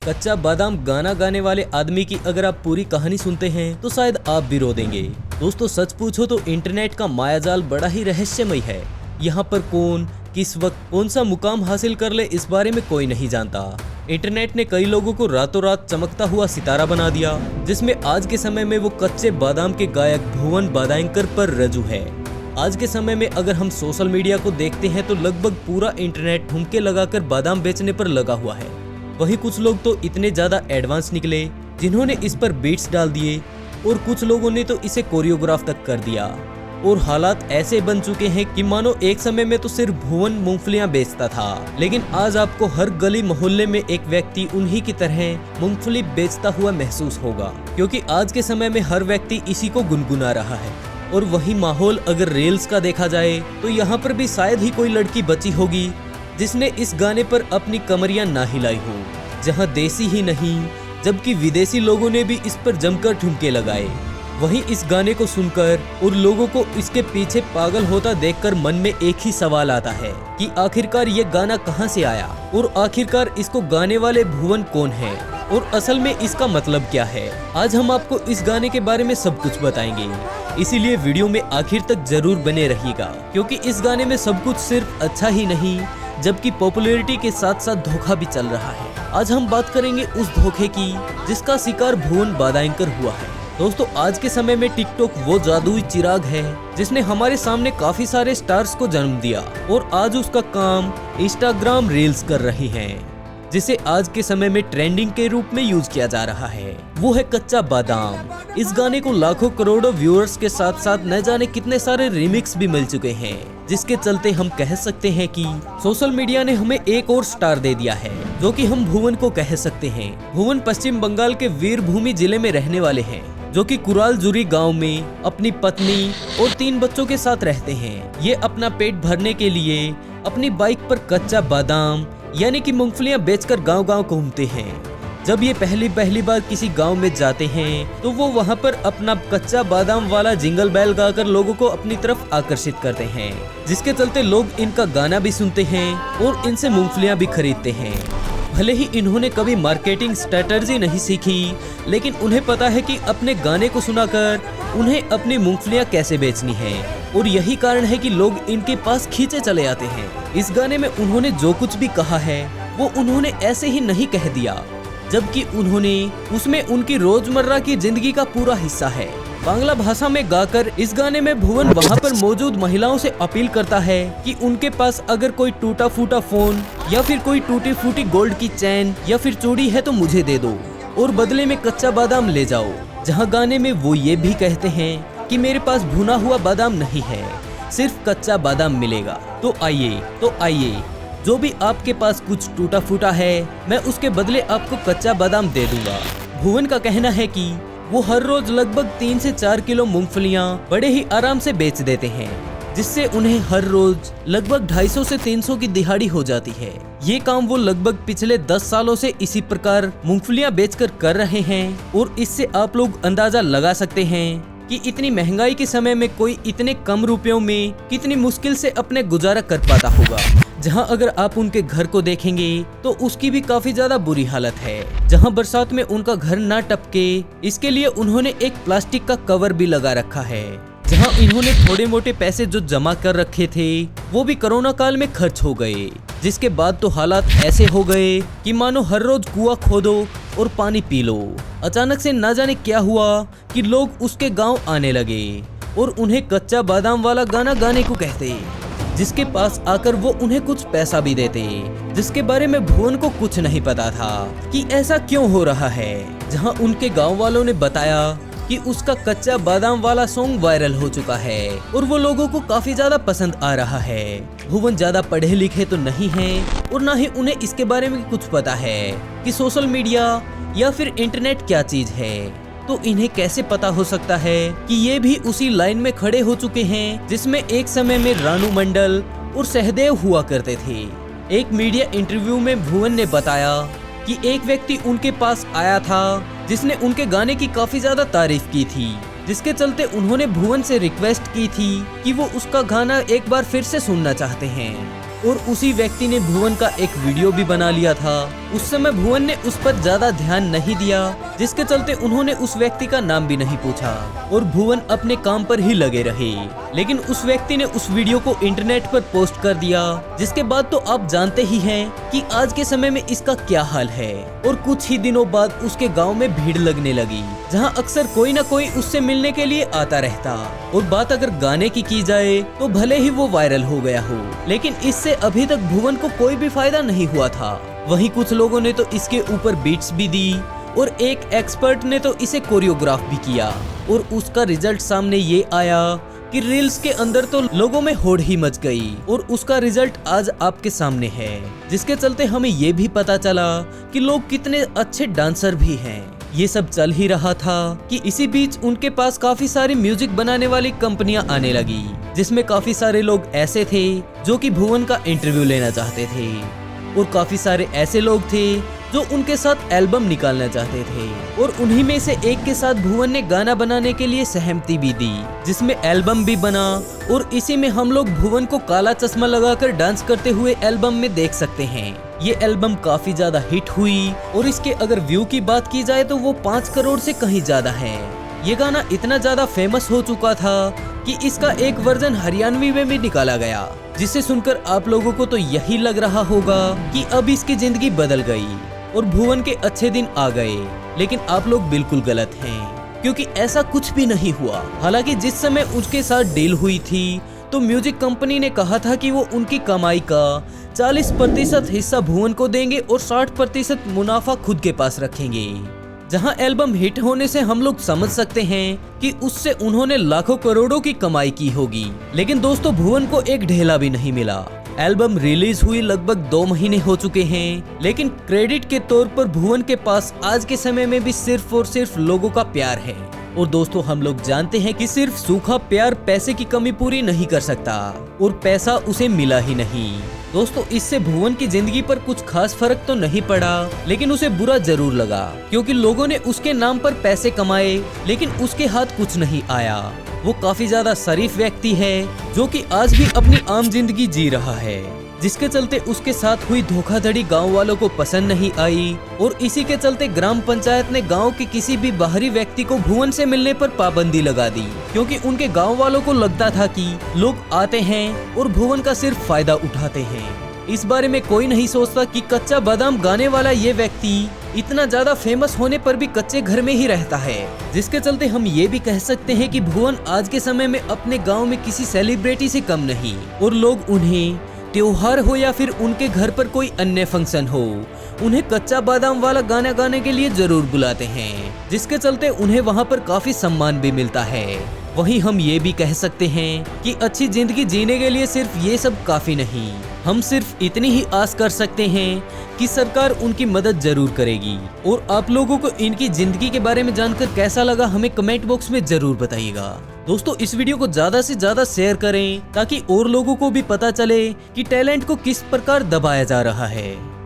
कच्चा बादाम गाना गाने वाले आदमी की अगर आप पूरी कहानी सुनते हैं तो शायद आप भी रो देंगे। दोस्तों सच पूछो तो इंटरनेट का मायाजाल बड़ा ही रहस्यमय है। यहाँ पर कौन किस वक्त कौन सा मुकाम हासिल कर ले इस बारे में कोई नहीं जानता। इंटरनेट ने कई लोगों को रातों रात चमकता हुआ सितारा बना दिया, जिसमें आज के समय में वो कच्चे बादाम के गायक भुवन बादायंकर पर रजू है। आज के समय में अगर हम सोशल मीडिया को देखते हैं तो लगभग पूरा इंटरनेट ठुमके लगाकर बादाम बेचने पर लगा हुआ है। वहीं कुछ लोग तो इतने ज्यादा एडवांस निकले जिन्होंने इस पर बीट्स डाल दिए और कुछ लोगों ने तो इसे कोरियोग्राफ तक कर दिया। और हालात ऐसे बन चुके हैं कि मानो एक समय में तो सिर्फ भुवन मूंगफलियां बेचता था, लेकिन आज आपको हर गली मोहल्ले में एक व्यक्ति उन्हीं की तरह मूंगफली बेचता हुआ महसूस होगा, क्योंकि आज के समय में हर व्यक्ति इसी को गुनगुना रहा है। और वही माहौल अगर रील्स का देखा जाए तो यहाँ पर भी शायद ही कोई लड़की बची होगी जिसने इस गाने पर अपनी कमरियां ना हिलाई हो। जहां देसी ही नहीं जबकि विदेशी लोगों ने भी इस पर जमकर ठुमके लगाए। वहीं इस गाने को सुनकर और लोगों को इसके पीछे पागल होता देखकर मन में एक ही सवाल आता है कि आखिरकार ये गाना कहां से आया और आखिरकार इसको गाने वाले भुवन कौन है और असल में इसका मतलब क्या है। आज हम आपको इस गाने के बारे में सब कुछ बताएंगे, इसीलिए वीडियो में आखिर तक जरूर बने रहिएगा, क्योंकि इस गाने में सब कुछ सिर्फ अच्छा ही नहीं जबकि पॉपुलैरिटी के साथ साथ धोखा भी चल रहा है। आज हम बात करेंगे उस धोखे की जिसका शिकार भुवन बादायंकर हुआ है। दोस्तों आज के समय में टिकटॉक वो जादुई चिराग है जिसने हमारे सामने काफी सारे स्टार्स को जन्म दिया और आज उसका काम इंस्टाग्राम रील्स कर रही हैं, जिसे आज के समय में ट्रेंडिंग के रूप में यूज किया जा रहा है। वो है कच्चा बादाम। इस गाने को लाखों करोड़ों व्यूअर्स के साथ साथ न जाने कितने सारे रिमिक्स भी मिल चुके हैं, जिसके चलते हम कह सकते हैं कि सोशल मीडिया ने हमें एक और स्टार दे दिया है, जो कि हम भुवन को कह सकते हैं। भुवन पश्चिम बंगाल के वीरभूमि जिले में रहने वाले हैं, जो कि कुरालजुरी गांव में अपनी पत्नी और 3 बच्चों के साथ रहते हैं। ये अपना पेट भरने के लिए अपनी बाइक पर कच्चा बादाम यानी कि मूंगफलियां बेचकर गांव-गांव घूमते हैं। जब ये पहली बार किसी गांव में जाते हैं तो वो वहां पर अपना कच्चा बादाम वाला जिंगल बेल गाकर लोगों को अपनी तरफ आकर्षित करते हैं, जिसके चलते लोग इनका गाना भी सुनते हैं और इनसे मूंगफलियां भी खरीदते हैं। भले ही इन्होंने कभी मार्केटिंग स्ट्रेटजी नहीं सीखी, लेकिन उन्हें पता है कि अपने गाने को सुनाकर उन्हें अपनी मूंगफलियां कैसे बेचनी है, और यही कारण है कि लोग इनके पास खींचे चले आते हैं। इस गाने में उन्होंने जो कुछ भी कहा है वो उन्होंने ऐसे ही नहीं कह दिया, जबकि उन्होंने उसमें उनकी रोजमर्रा की जिंदगी का पूरा हिस्सा है। बांग्ला भाषा में गाकर इस गाने में भुवन वहाँ पर मौजूद महिलाओं से अपील करता है कि उनके पास अगर कोई टूटा फूटा फोन या फिर कोई टूटी फूटी गोल्ड की चैन या फिर चूड़ी है तो मुझे दे दो और बदले में कच्चा बादाम ले जाओ। जहाँ गाने में वो ये भी कहते हैं कि मेरे पास भुना हुआ बादाम नहीं है, सिर्फ कच्चा बादाम मिलेगा। तो आइए जो भी आपके पास कुछ टूटा फूटा है मैं उसके बदले आपको कच्चा बादाम दे दूंगा। भुवन का कहना है कि वो हर रोज लगभग 3 से 4 किलो मूंगफलियां बड़े ही आराम से बेच देते हैं, जिससे उन्हें हर रोज लगभग 250 से 300 की दिहाड़ी हो जाती है। ये काम वो लगभग पिछले 10 सालों से इसी प्रकार मूंगफलियां बेचकर कर रहे हैं, और इससे आप लोग अंदाजा लगा सकते हैं कि इतनी महंगाई के समय में कोई इतने कम रुपयों में कितनी मुश्किल से अपने गुजारा कर पाता होगा। जहां अगर आप उनके घर को देखेंगे तो उसकी भी काफी ज्यादा बुरी हालत है। जहां बरसात में उनका घर ना टपके इसके लिए उन्होंने एक प्लास्टिक का कवर भी लगा रखा है। जहां इन्होंने थोड़े मोटे पैसे जो जमा कर रखे थे वो भी कोरोना काल में खर्च हो गए, जिसके बाद तो हालात ऐसे हो गए कि मानो हर रोज कुआं खोदो और पानी पी लो। अचानक से ना जाने क्या हुआ कि लोग उसके गांव आने लगे और उन्हें कच्चा बादाम वाला गाना गाने को कहते, जिसके पास आकर वो उन्हें कुछ पैसा भी देते, जिसके बारे में भुवन को कुछ नहीं पता था कि ऐसा क्यों हो रहा है। जहां उनके गांव वालों ने बताया कि उसका कच्चा बादाम वाला सॉन्ग वायरल हो चुका है और वो लोगों को काफी ज्यादा पसंद आ रहा है। भुवन ज्यादा पढ़े लिखे तो नहीं है और ना ही उन्हें इसके बारे में कुछ पता है कि सोशल मीडिया या फिर इंटरनेट क्या चीज है, तो इन्हें कैसे पता हो सकता है कि ये भी उसी लाइन में खड़े हो चुके हैं जिसमें एक समय में रानू मंडल और सहदेव हुआ करते थे। एक मीडिया इंटरव्यू में भुवन ने बताया कि एक व्यक्ति उनके पास आया था जिसने उनके गाने की काफी ज्यादा तारीफ की थी, जिसके चलते उन्होंने भुवन से रिक्वेस्ट की थी कि वो उसका गाना एक बार फिर से सुनना चाहते हैं। और उसी व्यक्ति ने भुवन का एक वीडियो भी बना लिया था उस समय भुवन ने उस पर ज्यादा ध्यान नहीं दिया, जिसके चलते उन्होंने उस व्यक्ति का नाम भी नहीं पूछा और भुवन अपने काम पर ही लगे रहे। लेकिन उस व्यक्ति ने उस वीडियो को इंटरनेट पर पोस्ट कर दिया, जिसके बाद तो आप जानते ही हैं कि आज के समय में इसका क्या हाल है। और कुछ ही दिनों बाद उसके गांव में भीड़ लगने लगी, जहां अक्सर कोई न कोई उससे मिलने के लिए आता रहता। और बात अगर गाने की जाए तो भले ही वो वायरल हो गया हो, लेकिन इससे अभी तक भुवन को कोई भी फायदा नहीं हुआ था। वहीं कुछ लोगों ने तो इसके ऊपर बीट्स भी दी और एक एक्सपर्ट ने तो इसे कोरियोग्राफ भी किया, और उसका रिजल्ट सामने ये आया कि रील्स के अंदर तो लोगों में होड़ ही मच गई। और उसका रिजल्ट आज आपके सामने है, जिसके चलते हमें ये भी पता चला कि लोग कितने अच्छे डांसर भी हैं। ये सब चल ही रहा था कि इसी बीच उनके पास काफी सारी म्यूजिक बनाने वाली कंपनियां आने लगी, जिसमें काफी सारे लोग ऐसे थे जो कि भुवन का इंटरव्यू लेना चाहते थे, और काफी सारे ऐसे लोग थे जो उनके साथ एल्बम निकालना चाहते थे। और उन्हीं में से एक के साथ भुवन ने गाना बनाने के लिए सहमति भी दी, जिसमें एल्बम भी बना। और इसी में हम लोग भुवन को काला चश्मा लगाकर डांस करते हुए एल्बम में देख सकते हैं। ये एल्बम काफी ज्यादा हिट हुई, और इसके अगर व्यू की बात की जाए तो वो 5 करोड़ से कहीं ज्यादा है। ये गाना इतना ज्यादा फेमस हो चुका था कि इसका एक वर्जन हरियाणवी में भी निकाला गया, जिसे सुनकर आप लोगों को तो यही लग रहा होगा कि अब इसकी जिंदगी बदल गई और भुवन के अच्छे दिन आ गए। लेकिन आप लोग बिल्कुल गलत हैं, क्योंकि ऐसा कुछ भी नहीं हुआ। हालांकि जिस समय उसके साथ डील हुई थी तो म्यूजिक कंपनी ने कहा था कि वो उनकी कमाई का 40% हिस्सा भुवन को देंगे और 60% मुनाफा खुद के पास रखेंगे। जहां एल्बम हिट होने से हम लोग समझ सकते हैं कि उससे उन्होंने लाखों करोड़ों की कमाई की होगी। लेकिन दोस्तों, भुवन को एक ढेला भी नहीं मिला। एल्बम रिलीज हुई लगभग 2 महीने हो चुके हैं, लेकिन क्रेडिट के तौर पर भुवन के पास आज के समय में भी सिर्फ और सिर्फ लोगों का प्यार है। और दोस्तों, हम लोग जानते हैं कि सिर्फ सूखा प्यार पैसे की कमी पूरी नहीं कर सकता, और पैसा उसे मिला ही नहीं। दोस्तों, इससे भुवन की जिंदगी पर कुछ खास फर्क तो नहीं पड़ा, लेकिन उसे बुरा जरूर लगा, क्योंकि लोगों ने उसके नाम पर पैसे कमाए, लेकिन उसके हाथ कुछ नहीं आया। वो काफी ज्यादा शरीफ व्यक्ति है, जो कि आज भी अपनी आम जिंदगी जी रहा है, जिसके चलते उसके साथ हुई धोखाधड़ी गांव वालों को पसंद नहीं आई। और इसी के चलते ग्राम पंचायत ने गांव के किसी भी बाहरी व्यक्ति को भुवन से मिलने पर पाबंदी लगा दी, क्योंकि उनके गांव वालों को लगता था कि लोग आते हैं और भुवन का सिर्फ फायदा उठाते हैं। इस बारे में कोई नहीं सोचता कि कच्चा बादाम गाने वाला ये व्यक्ति इतना ज्यादा फेमस होने पर भी कच्चे घर में ही रहता है, जिसके चलते हम ये भी कह सकते हैं कि भुवन आज के समय में अपने गांव में किसी सेलिब्रिटी से कम नहीं। और लोग उन्हें त्योहार हो या फिर उनके घर पर कोई अन्य फंक्शन हो, उन्हें कच्चा बादाम वाला गाना गाने के लिए जरूर बुलाते हैं, जिसके चलते उन्हें वहां पर काफी सम्मान भी मिलता है। वहीं हम ये भी कह सकते हैं कि अच्छी जिंदगी जीने के लिए सिर्फ ये सब काफी नहीं। हम सिर्फ इतनी ही आस कर सकते हैं कि सरकार उनकी मदद जरूर करेगी। और आप लोगों को इनकी जिंदगी के बारे में जानकर कैसा लगा, हमें कमेंट बॉक्स में जरूर बताइएगा। दोस्तों, इस वीडियो को ज्यादा से ज्यादा शेयर करें, ताकि और लोगों को भी पता चले कि टैलेंट को किस प्रकार दबाया जा रहा है।